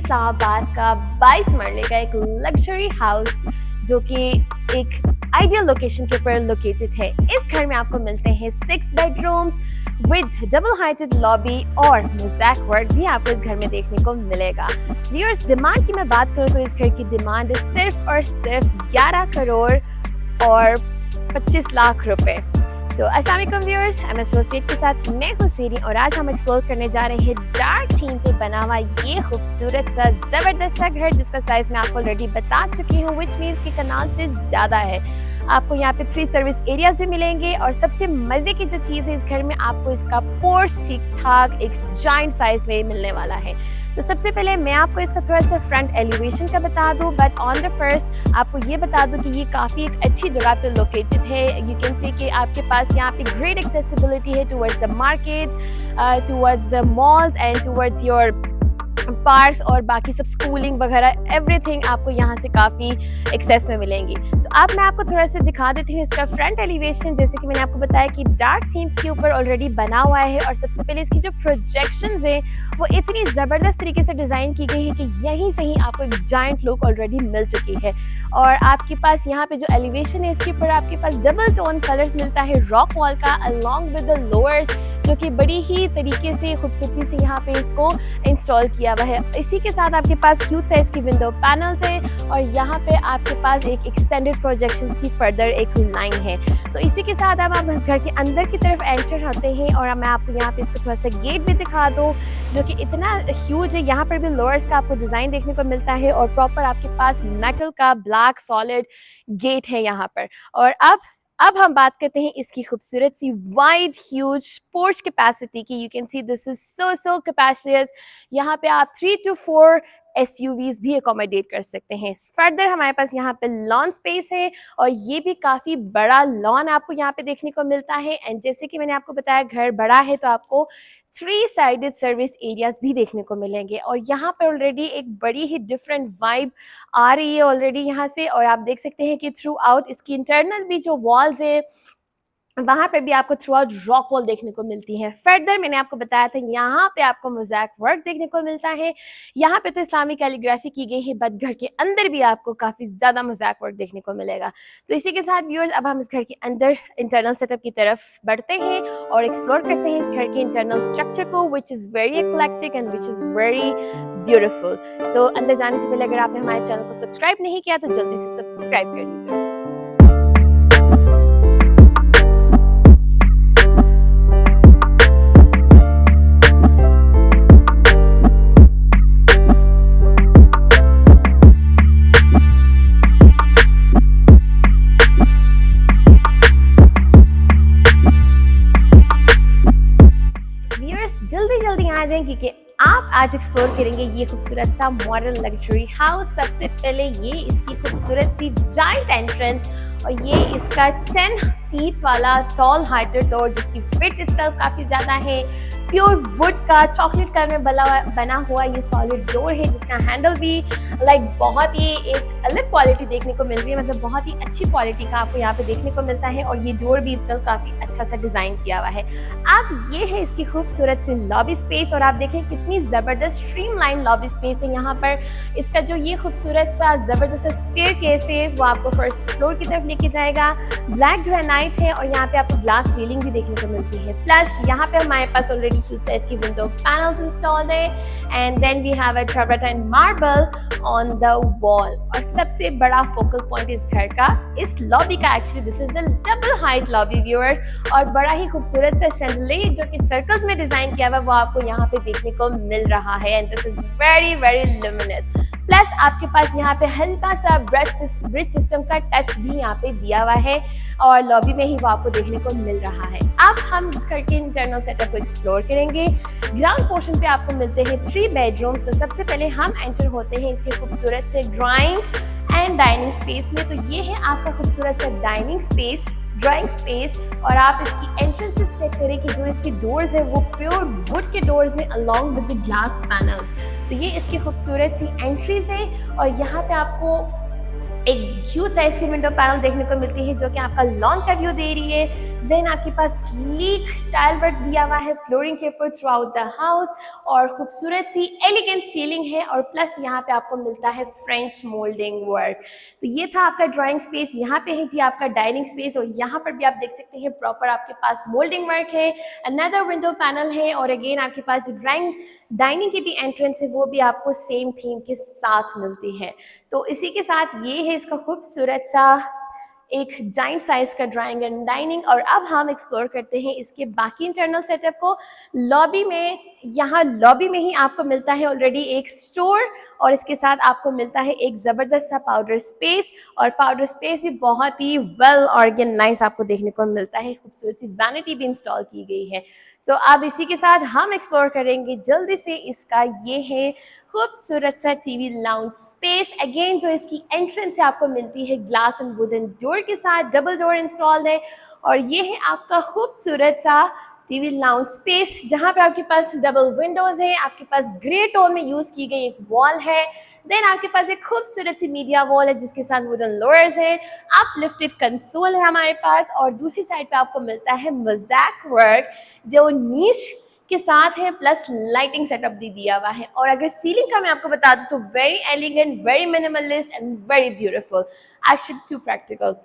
इस्लामाबाद का 22 मरले का एक लग्जरी हाउस जो कि एक आइडियल लोकेशन के ऊपर लोकेटेड है। इस घर में आपको मिलते हैं 6 bedrooms with double heighted lobby और मोज़ैक वर्क भी आपको इस घर में देखने को मिलेगा। व्यूअर्स, डिमांड की मैं बात करूं तो इस घर की डिमांड है सिर्फ और सिर्फ 11 करोड़ और 25 लाख रुपए। तो अस्सलाम वालेकुम व्यूअर्स, I'm एसोसिएट के साथ मैं हूं सीरी और आज हम एक्सप्लोर करने जा रहे हैं डार्क थीम पे बना हुआ ये खूबसूरत सा जबरदस्त सा घर जिसका साइज मैं आपको ऑलरेडी बता चुकी हूँ, विच मीन्स कि कनाल से ज़्यादा है। आपको यहाँ पे 3 सर्विस एरियाज भी मिलेंगे और सबसे मज़े की जो चीज़ है इस घर में आपको इसका पोर्च ठीक ठाक एक जाइंट साइज में मिलने वाला है। तो सबसे पहले मैं आपको इसका थोड़ा सा फ्रंट एलिवेशन का बता दूं, बट ऑन द फर्स्ट आपको ये बता दूं कि ये काफ़ी एक अच्छी जगह पे लोकेटेड है। यू कैन सी कि आपके पास यहाँ पे ग्रेट एक्सेसिबिलिटी है towards the markets, towards the malls and towards your parks और बाकी सब स्कूलिंग वगैरह एवरीथिंग आपको यहाँ से काफ़ी एक्सेस में मिलेंगी। तो अब मैं आपको थोड़ा सा दिखा देती हूँ इसका फ्रंट एलिवेशन। जैसे कि मैंने आपको बताया कि डार्क थीम के ऊपर ऑलरेडी बना हुआ है और सबसे पहले इसकी जो प्रोजेक्शंस हैं वो इतनी ज़बरदस्त तरीके से डिज़ाइन की गई है कि यहीं से ही आपको एक जाइंट लुक ऑलरेडी मिल चुकी है। और आपके पास यहाँ पे जो एलिवेशन है इसके ऊपर आपके पास डबल टोन कलर्स मिलता है रॉक वॉल का अलॉन्ग विद द लोअर्स, जो कि बड़ी ही तरीके से खूबसूरती से यहाँ पे इसको इंस्टॉल किया हुआ है। इसी के साथ आपके पास ह्यूज साइज की विंडो पैनल्स है और यहाँ पे आपके पास एक एक्सटेंडेड प्रोजेक्शंस की फर्दर एक लाइन है। तो इसी के साथ अब आप इस घर के अंदर की तरफ एंटर होते हैं और मैं आपको यहाँ पे इसका थोड़ा सा गेट भी दिखा दूँ जो कि इतना ह्यूज है। यहाँ पर भी लोअर्स का आपको डिज़ाइन देखने को मिलता है और प्रॉपर आपके पास मेटल का ब्लैक सॉलिड गेट है यहाँ पर। और अब हम बात करते हैं इसकी खूबसूरत सी वाइड ह्यूज पोर्च कैपेसिटी की। You can see this is so capacious. यहाँ पे आप 3 to 4 SUVs भी अकोमोडेट कर सकते हैं। फर्दर हमारे पास यहाँ पे लॉन स्पेस है और ये भी काफ़ी बड़ा लॉन आपको यहाँ पे देखने को मिलता है। एंड जैसे कि मैंने आपको बताया घर बड़ा है तो आपको 3 साइडेड सर्विस एरियाज भी देखने को मिलेंगे और यहाँ पे ऑलरेडी एक बड़ी ही डिफरेंट वाइब आ रही है ऑलरेडी यहाँ से। और आप देख सकते हैं कि थ्रू आउट इसकी इंटरनल भी जो वॉल्स है वहाँ पे भी आपको थ्रू आउट रॉक वॉल देखने को मिलती है। फर्दर मैंने आपको बताया था यहाँ पे आपको मोज़ैक वर्क देखने को मिलता है। यहाँ पे तो इस्लामी कैलीग्राफी की गई है, बट घर के अंदर भी आपको काफ़ी ज़्यादा मोज़ैक वर्क देखने को मिलेगा। तो इसी के साथ व्यूअर्स अब हम इस घर के अंदर इंटरनल सेटअप की तरफ बढ़ते हैं और एक्सप्लोर करते हैं इस घर के इंटरनल स्ट्रक्चर को, which is very eclectic and which is very beautiful. So अंदर जाने से पहले अगर आपने हमारे चैनल को सब्सक्राइब नहीं किया तो जल्दी से सब्सक्राइब कर लीजिए। जल्दी आ जाएं क्योंकि आप आज एक्सप्लोर करेंगे ये खूबसूरत सा मॉडर्न लग्जरी हाउस। सबसे पहले ये इसकी खूबसूरत सी जाइंट एंट्रेंस और ये इसका 10 फीट वाला टॉल हाइटेड डोर जिसकी फिट इटसेल्फ काफ़ी ज़्यादा है। प्योर वुड का चॉकलेट कलर में बना हुआ ये सॉलिड डोर है जिसका हैंडल भी बहुत ही एक अलग क्वालिटी देखने को मिल रही है, मतलब बहुत ही अच्छी क्वालिटी का आपको यहाँ पे देखने को मिलता है। और ये डोर भी इटसेल्फ काफ़ी अच्छा सा डिज़ाइन किया हुआ है। अब ये है इसकी खूबसूरत सी लॉबी स्पेस और आप देखें कितनी ज़बरदस्त स्ट्रीमलाइन लॉबी स्पेस है। यहाँ पर इसका जो ये खूबसूरत सा ज़बरदस्त स्टेयरकेस है वो आपको फर्स्ट फ्लोर की तरफ लेके जाएगा। ब्लैक ग्रेनाइट है और यहाँ पे आपको ग्लास रेलिंग भी देखने को मिलती है। प्लस यहाँ पे हमारे पास ऑलरेडी ह्यूज साइज की विंडो पैनल्स इंस्टॉल्ड है and then we have a travertine marble on the wall. और सबसे बड़ा फोकल पॉइंट इस घर का इस लॉबी का actually this is the double height lobby viewers और बड़ा ही खूबसूरत सा शैंडलियर जो कि सर्कल्स में डिजाइन किया हुआ वो आपको यहाँ पे देखने को मिल रहा है and this is very luminous. Plus आपके पास यहाँ पे हल्का सा ब्रिज सिस्टम का टच भी यहाँ पे दिया हुआ है और लॉबी में ही वो आपको देखने को मिल रहा है। अब हम इस घर के इंटरनल सेटअप को एक्सप्लोर करेंगे। ग्राउंड पोर्शन पे आपको मिलते हैं 3 बेडरूम्स। तो सबसे पहले हम एंटर होते हैं इसके खूबसूरत से ड्राइंग एंड डाइनिंग स्पेस में। तो ये है आपका खूबसूरत सा डाइनिंग स्पेस, ड्राइंग स्पेस और आप इसकी एंट्रेंसेस चेक करें कि जो इसकी डोर्स है वो प्योर वुड के डोर्स हैं along with the glass panels. तो ये इसकी खूबसूरत सी एंट्रीज है और यहाँ पे आपको एक ह्यूज साइज की विंडो पैनल देखने को मिलती है जो कि आपका लॉन का व्यू दे रही है। देन आपके पास स्लीक टाइल वर्क दिया हुआ है फ्लोरिंग के ऊपर थ्रू आउट द हाउस और खूबसूरत सी एलिगेंट सीलिंग है और प्लस यहाँ पे आपको मिलता है फ्रेंच मोल्डिंग वर्क। तो ये था आपका ड्राइंग स्पेस। यहाँ पे है जी आपका डाइनिंग स्पेस और यहाँ पर भी आप देख सकते हैं प्रॉपर आपके पास मोल्डिंग वर्क है, अनदर विंडो पैनल है और अगेन आपके पास जो डाइनिंग की भी एंट्रेंस है वो भी आपको सेम थीम के साथ मिलती है। तो इसी के साथ ये है इसका खूबसूरत सा एक जाइंट साइज का ड्राइंग एंड डाइनिंग। और अब हम एक्सप्लोर करते हैं इसके बाकी इंटरनल सेटअप को। लॉबी में, यहाँ लॉबी में ही आपको मिलता है ऑलरेडी एक स्टोर और इसके साथ आपको मिलता है एक ज़बरदस्त सा पाउडर स्पेस और पाउडर स्पेस भी बहुत ही वेल ऑर्गेनाइज आपको देखने को मिलता है। खूबसूरत सी वैनिटी भी इंस्टॉल की गई है। तो अब इसी के साथ हम एक्सप्लोर करेंगे जल्दी से इसका, ये है खूबसूरत सा टीवी लाउंज स्पेस। अगेन जो इसकी एंट्रेंस से आपको मिलती है ग्लास एंड वुडन डोर के साथ, डबल डोर इंस्टॉल्ड है और ये है आपका खूबसूरत सा टीवी लाउंज स्पेस जहाँ पे आपके पास डबल विंडोज है, आपके पास ग्रे टोन में यूज की गई एक वॉल है। देन आपके पास एक खूबसूरत सी मीडिया वॉल है जिसके साथ वुडन लोअर्स है, अपलिफ्टेड कंसोल है हमारे पास और दूसरी साइड पे आपको मिलता है मोज़ैक वर्क जो नीश के साथ है, प्लस लाइटिंग सेटअप भी दिया हुआ है। और अगर सीलिंग का मैं आपको बता दूं तो very elegant, very minimalist and very beautiful, actually too practical.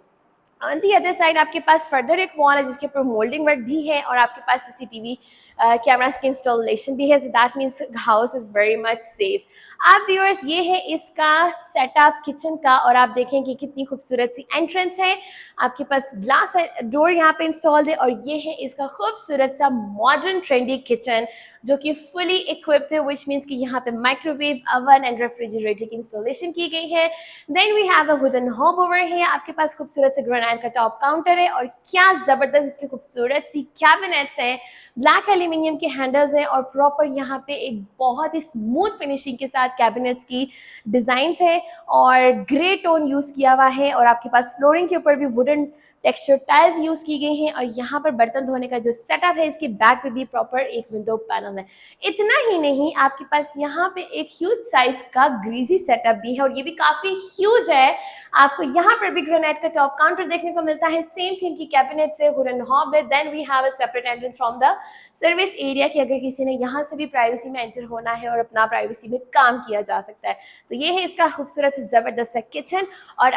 On the other side आपके पास फर्दर एक वॉल है जिसके ऊपर मोल्डिंग वर्क भी है और आपके पास सीसीटीवी कैमरास की इंस्टॉलेशन भी है। So that means house is very much safe. आप व्यूअर्स, ये है इसका सेटअप किचन का और आप देखें कि कितनी खूबसूरत सी एंट्रेंस है, आपके पास ग्लास डोर यहाँ पे इंस्टॉल्ड है और ये है इसका खूबसूरत सा मॉडर्न ट्रेंडी किचन जो कि फुली इक्विप्ड है, विच मीन्स कि यहाँ पे माइक्रोवेव, ओवन एंड रेफ्रिजरेटर की इंस्टॉलेशन की गई है। Then we have a wooden hob over है, आपके पास खूबसूरत से ग्रेनाइट का टॉप काउंटर है और क्या जबरदस्त इसकी खूबसूरत सी कैबिनेट्स है, ब्लैक एल्यूमिनियम के हैंडल्स हैं और प्रॉपर यहाँ पे एक बहुत ही स्मूथ फिनिशिंग के साथ कैबिनेट्स की डिजाइंस है और ग्रे टोन यूज किया हुआ है और आपके पास फ्लोरिंग के ऊपर भी वुडन टेक्सचर टाइल्स यूज की गई हैं और यहाँ पर बर्तन धोने का जो सेटअप है इसके बैक पे भी प्रॉपर एक विंडो पैनल है। इतना ही नहीं, आपके पास यहाँ पे एक ह्यूज साइज का ग्रीजी सेटअप भी है और ये भी काफी ह्यूज है। आपको यहाँ पर भी ग्रेनाइट का टॉप काउंटर देखने को मिलता है, सेम थीम की कैबिनेट से, वुडन हॉब है। Then we have a separate entrance from the service area कि अगर किसी ने यहाँ से भी प्राइवेसी में एंटर होना है और अपना प्राइवेसी में काम किया जा सकता है। तो ये है इसका खूबसूरत जबरदस्त किचन। और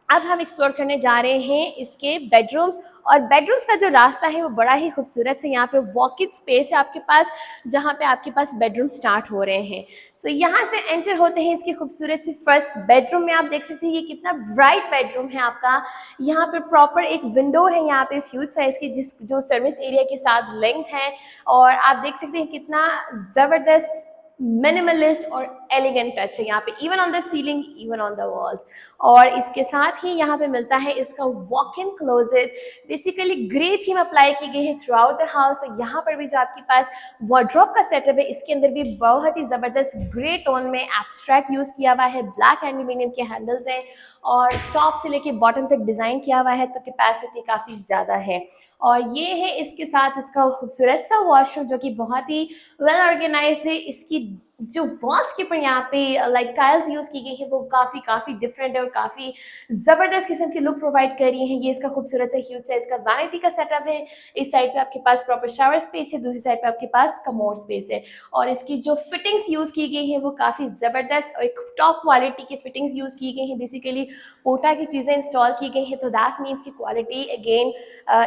अब हम एक्सप्लोर करने जा रहे हैं इसके बेडरूम्स और बेडरूम्स का जो रास्ता है वो बड़ा ही खूबसूरत से यहाँ पे वॉक इन स्पेस है आपके पास जहाँ पे आपके पास बेडरूम स्टार्ट हो रहे हैं। सो यहाँ से एंटर होते हैं इसकी खूबसूरत सी फर्स्ट बेडरूम में। आप देख सकते हैं ये कितना ब्राइट बेडरूम है आपका। यहाँ पे प्रॉपर एक विंडो है यहाँ पे ह्यूज साइज की जो सर्विस एरिया के साथ लिंक्ड है और आप देख सकते हैं कितना जबरदस्त मिनिमलिस्ट और एलिगेंट टच है यहाँ पे, even on the ceiling, even on the walls. और इसके साथ ही यहाँ पे मिलता है इसका walk in closet. Basically grey theme apply की गई है थ्रू आउट द हाउस। तो यहाँ पर भी जो आपके पास वार्डरोब का सेटअप है इसके अंदर भी बहुत ही जबरदस्त ग्रे टोन में एब्स्ट्रैक्ट यूज किया हुआ है, ब्लैक एल्यूमिनियम के हैंडल्स हैं और टॉप से लेके बॉटम तक डिजाइन किया हुआ है, तो कैपेसिटी काफी ज्यादा है। और ये है इसके साथ इसका खूबसूरत सा वॉशरूम जो कि बहुत ही वेल ऑर्गेनाइज्ड है। इसकी जो वॉल्स के ऊपर यहाँ पे लाइक टाइल्स यूज की गई है वो काफी डिफरेंट है और काफी जबरदस्त किस्म की लुक प्रोवाइड कर रही है। ये इसका खूबसूरत सा ह्यूज साइज का वैनिटी का सेटअप है। इस साइड पे आपके पास प्रॉपर शावर स्पेस है, दूसरी साइड पे आपके पास कमोड स्पेस है और इसकी जो फिटिंग्स यूज की गई है वो काफी जबरदस्त और एक टॉप क्वालिटी की फिटिंग्स यूज की गई है। बेसिकली पोटा की चीजें इंस्टॉल की गई है, तो दैट मीन्स की quality again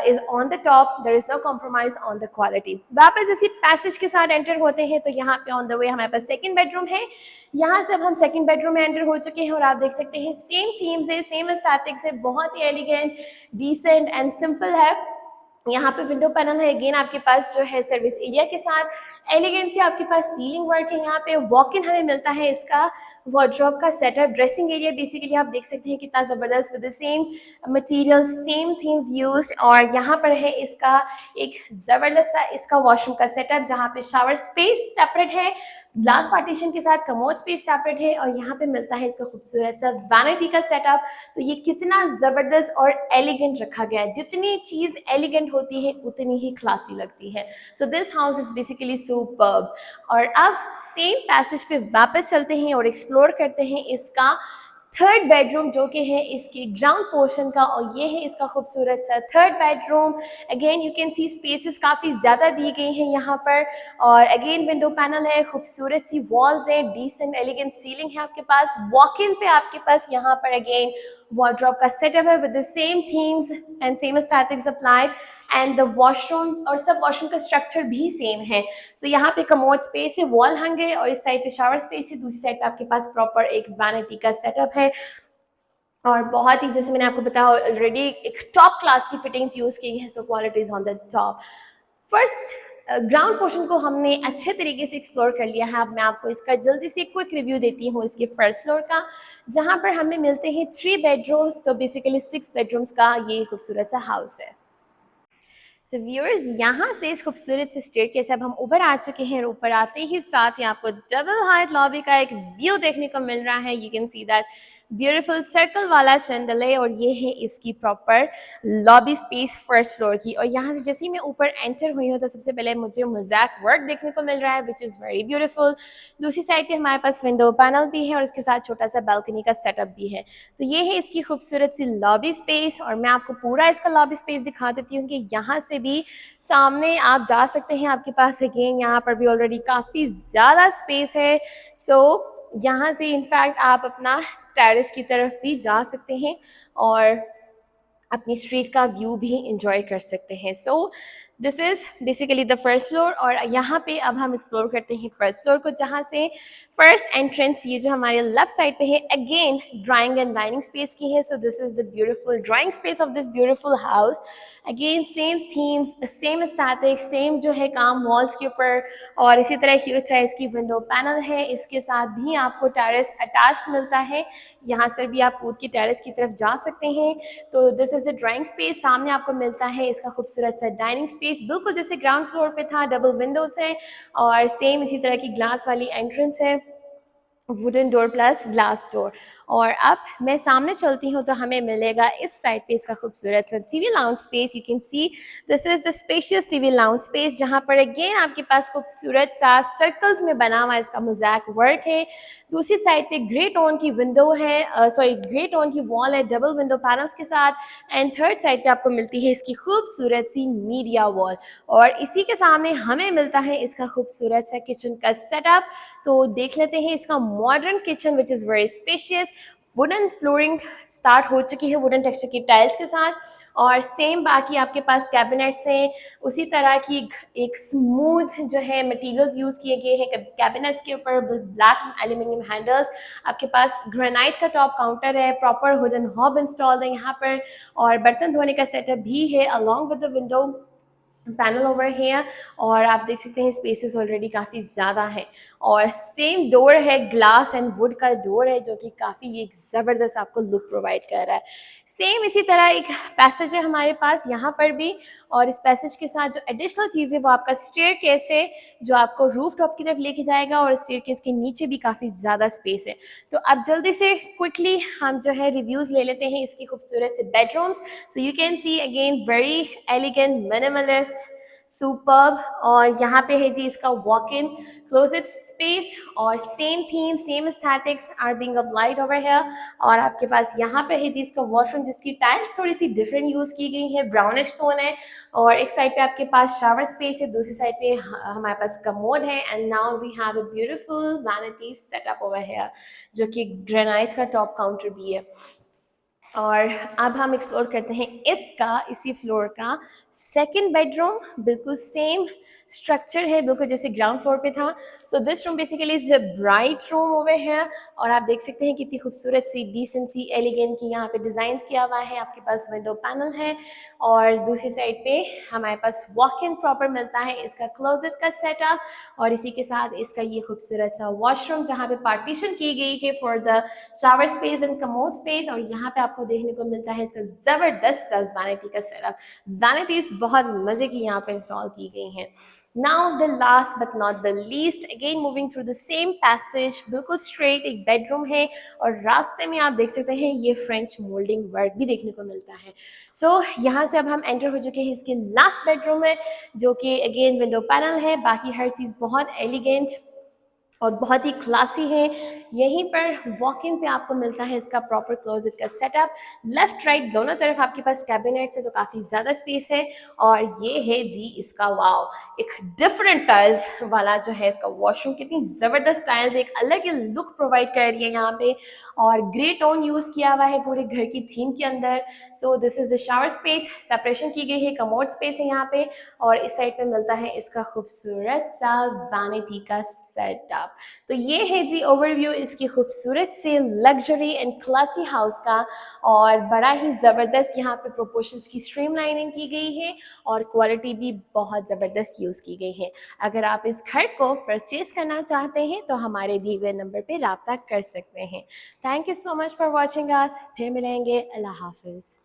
is on the top, there is no compromise on the quality. वापस इसी पैसेज के साथ एंटर होते हैं तो यहाँ पे ऑन द वे हमारे पास सेकंड बेडरूम है। यहाँ से अब हम सेकंड बेडरूम में एंटर हो चुके हैं और आप देख सकते हैं सेम थीम्स है, सेम एस्थेटिक्स है, बहुत ही एलिगेंट, डिसेंट एंड सिंपल है। यहाँ पे विंडो पैनल है अगेन आपके पास जो है सर्विस एरिया के साथ, एलिगेंट से आपके पास सीलिंग वर्क है। यहाँ पे वॉक इन हमें मिलता है इसका वार्डरोब का सेटअप। ड्रेसिंग एरिया बेसिकली आप देख सकते हैं कितना जबरदस्त with the same material, same themes used. और यहाँ पर है इसका एक जबरदस्त सा इसका वॉशरूम का सेटअप जहाँ पे शावर स्पेस सेपरेट है, ग्लास पार्टीशन के साथ कमोड स्पेस सेपरेट है और यहाँ पे मिलता है इसका खूबसूरत सा वैनिटी का सेटअप। तो ये कितना जबरदस्त और एलिगेंट रखा गया है। जितनी चीज एलिगेंट होती है उतनी ही क्लासी लगती है। So this house is basically superb. और अब सेम पैसेज पे वापस चलते हैं और एक्सप्लोर करते हैं इसका थर्ड बेडरूम जो कि है इसके ग्राउंड पोर्शन का, और ये है इसका खूबसूरत सा third bedroom. Again you can C spaces काफ़ी ज़्यादा दी गई हैं यहाँ पर, और अगेन विंडो पैनल है, खूबसूरत सी वॉल्स हैं, डिसेंट एलिगेंट सीलिंग है आपके पास। वॉक इन पे आपके पास यहाँ पर अगेन वार्डरोब का सेटअप है with the same themes and same aesthetics applied, and the washroom और सब वॉशरूम का स्ट्रक्चर भी सेम है। सो यहाँ पे कमोड स्पेस है, वॉल हंग है, और इस साइड पे शावर स्पेस है, दूसरी साइड पे आपके पास प्रॉपर एक वैनिटी का सेटअप है। और बहुत ही, जैसे मैंने आपको बताया ऑलरेडी, एक टॉप क्लास की फिटिंग्स यूज की है, so quality is on the top. First ground portion को हमने अच्छे तरीके से एक्सप्लोर कर लिया है। अब मैं आपको इसका जल्दी से क्विक रिव्यू देती हूँ इसके फर्स्ट फ्लोर का, जहाँ पर हमें मिलते हैं 3 बेडरूम्स, तो बेसिकली 6 बेडरूम्स का ये खूबसूरत सा हाउस है। तो व्यूअर्स, यहाँ से इस खूबसूरत से स्टेयरकेस अब हम ऊपर आ चुके हैं, और ऊपर आते ही साथ ही आपको डबल हाइट लॉबी का एक व्यू देखने को मिल रहा है। You can see that beautiful circle वाला शैंडले, और ये है इसकी proper lobby space first floor की। और यहाँ से जैसे ही मैं ऊपर एंटर हुई हूँ तो सबसे पहले मुझे मोज़ैक वर्क देखने को मिल रहा है विच इज़ वेरी ब्यूटीफुल। दूसरी साइड पे हमारे पास विंडो पैनल भी है, और इसके साथ छोटा सा बालकनी का सेटअप भी है। तो ये है इसकी खूबसूरत सी लॉबी स्पेस, और मैं आपको पूरा इसका लॉबी स्पेस दिखा देती हूँ कि यहाँ से भी सामने आप जा सकते हैं। आपके पास अगेन यहाँ पर भी ऑलरेडी काफ़ी ज़्यादा स्पेस है। सो यहाँ से इनफैक्ट आप अपना टेरेस की तरफ भी जा सकते हैं और अपनी स्ट्रीट का व्यू भी इंजॉय कर सकते हैं। So this is basically the first floor, और यहाँ पे अब हम एक्सप्लोर करते हैं फर्स्ट फ्लोर को, जहाँ से फर्स्ट एंट्रेंस ये जो हमारे लेफ्ट साइड पे है again drawing and dining space की है। So this is the beautiful drawing space of this beautiful house. Again same themes, same aesthetics, same जो है काम वॉल्स के ऊपर, और इसी तरह ह्यूज साइज की विंडो पैनल है। इसके साथ भी आपको टेरेस अटैच्ड मिलता है, यहाँ से भी आप कूद के टेरेस की तरफ जा सकते हैं। तो this is the drawing space. सामने आपको मिलता है इसका खूबसूरत सा डाइनिंग स्पेस, बिल्कुल जैसे ग्राउंड फ्लोर पे था, डबल विंडोज है, और सेम इसी तरह की ग्लास वाली एंट्रेंस है, wooden door plus glass door. और अब मैं सामने चलती हूँ तो हमें मिलेगा इस साइड पे इसका खूबसूरत सा TV lounge space. You can see this is the spacious TV lounge space, जहाँ पर अगेन आपके पास खूबसूरत सा सर्कल्स में बना हुआ इसका मोज़ैक वर्क है। दूसरी साइड पे ग्रे टोन की विंडो है, सॉरी ग्रे टोन की वॉल है डबल विंडो पैनल्स के साथ, एंड थर्ड साइड पे आपको मिलती है इसकी खूबसूरत सी मीडिया वॉल, और इसी के सामने हमें मिलता है इसका खूबसूरत सा किचन का सेटअप। तो देख लेते हैं इसका modern kitchen which is very spacious. Wooden flooring start हो चुकी है वुडन टेक्सचर की टाइल्स के साथ, और सेम बाकी आपके पास कैबिनेट्स हैं, उसी तरह की एक स्मूथ जो है मटेरियल्स यूज़ किए गए हैं कैबिनेट्स के ऊपर, ब्लैक एल्यूमिनियम हैंडल्स। आपके पास ग्रेनाइट का टॉप काउंटर है, प्रॉपर वुडन हॉब इंस्टॉल्ड है यहाँ पर, और बर्तन धोने का सेटअप भी है along with the window panel over है। और आप देख सकते हैं स्पेसेस ऑलरेडी काफ़ी ज़्यादा है, और सेम डोर है, ग्लास एंड वुड का डोर है, जो कि काफ़ी एक ज़बरदस्त आपको लुक प्रोवाइड कर रहा है। सेम इसी तरह एक पैसेज है हमारे पास यहाँ पर भी, और इस पैसेज के साथ जो एडिशनल चीज़ है वो आपका स्टेयरकेस है, जो आपको रूफ टॉप की तरफ लेके जाएगा, और स्टेयरकेस के नीचे भी काफ़ी ज़्यादा स्पेस है। तो अब जल्दी से क्विकली हम जो है रिव्यूज़ ले लेते हैं इसकी खूबसूरत से bedrooms. So you can see again very elegant, minimalist, superb, और यहाँ पे है जी इसका वॉक इन क्लोजेट स्पेस, और same theme same aesthetics are being applied over here. और आपके पास यहाँ पे है जी इसका वॉशरूम, जिसकी टाइल्स थोड़ी सी डिफरेंट यूज़ की गई है, ब्राउनिश टोन है, और एक साइड पे आपके पास शावर स्पेस है, दूसरी साइड पे हमारे पास कमोड है, and now we have a beautiful vanity setup over here, जो कि ग्रेनाइट का टॉप काउंटर भी है। और अब हम एक्सप्लोर करते हैं इसी फ्लोर का सेकंड बेडरूम। बिल्कुल सेम स्ट्रक्चर है, बिल्कुल जैसे ग्राउंड फ्लोर पे था। So this room basically is bright room over है, और आप देख सकते हैं कितनी खूबसूरत सी डिसेंट सी एलिगेंट की यहाँ पे डिज़ाइन किया हुआ है। आपके पास विंडो पैनल है, और दूसरी साइड पे हमारे पास वॉक इन प्रॉपर मिलता है इसका क्लोजेट का सेटअप, और इसी के साथ इसका ये खूबसूरत सा वॉशरूम, जहाँ पे पार्टीशन की गई है for the shower space and commode space. और यहाँ पे आपको देखने को मिलता है इसका ज़बरदस्त वैनिटी का सेटअप। वैनिटीज बहुत मज़े की यहाँ पे इंस्टॉल की गई हैं। Now the last but not the least, again moving through the same passage, बिल्कुल स्ट्रेट एक बेडरूम है, और रास्ते में आप देख सकते हैं ये फ्रेंच मोल्डिंग वर्क भी देखने को मिलता है। सो यहाँ से अब हम एंटर हो चुके हैं इसके लास्ट बेडरूम में, जो कि अगेन विंडो पैनल है, बाकी हर चीज़ बहुत एलिगेंट और बहुत ही क्लासी है। यहीं पर वॉक इन पे आपको मिलता है इसका प्रॉपर क्लोजेट का सेटअप। लेफ्ट राइट दोनों तरफ आपके पास कैबिनेट्स है, तो काफ़ी ज़्यादा स्पेस है। और ये है जी इसका वाव, एक डिफरेंट टाइल्स वाला जो है इसका वॉशरूम। कितनी ज़बरदस्त टाइल्स, एक अलग ही लुक प्रोवाइड कर रही है यहाँ पे। और ग्रे टोन यूज़ किया हुआ है पूरे घर की थीम के अंदर। So this is the shower space, separation की गई है, कमोड स्पेस है यहाँ पे। और इस साइड पे मिलता है इसका खूबसूरत सा वैनिटी का सेटअप। तो ये है जी ओवरव्यू इसकी खूबसूरत से लग्जरी एंड क्लासी हाउस का। और बड़ा ही ज़बरदस्त यहाँ पे प्रोपोर्शंस की स्ट्रीमलाइनिंग की गई है और क्वालिटी भी बहुत ज़बरदस्त यूज़ की गई है। अगर आप इस घर को परचेज करना चाहते हैं तो हमारे दिए हुए नंबर पे रब्ता कर सकते हैं। Thank you so much for watching us. फिर मिलेंगे। अल्लाह हाफिज़।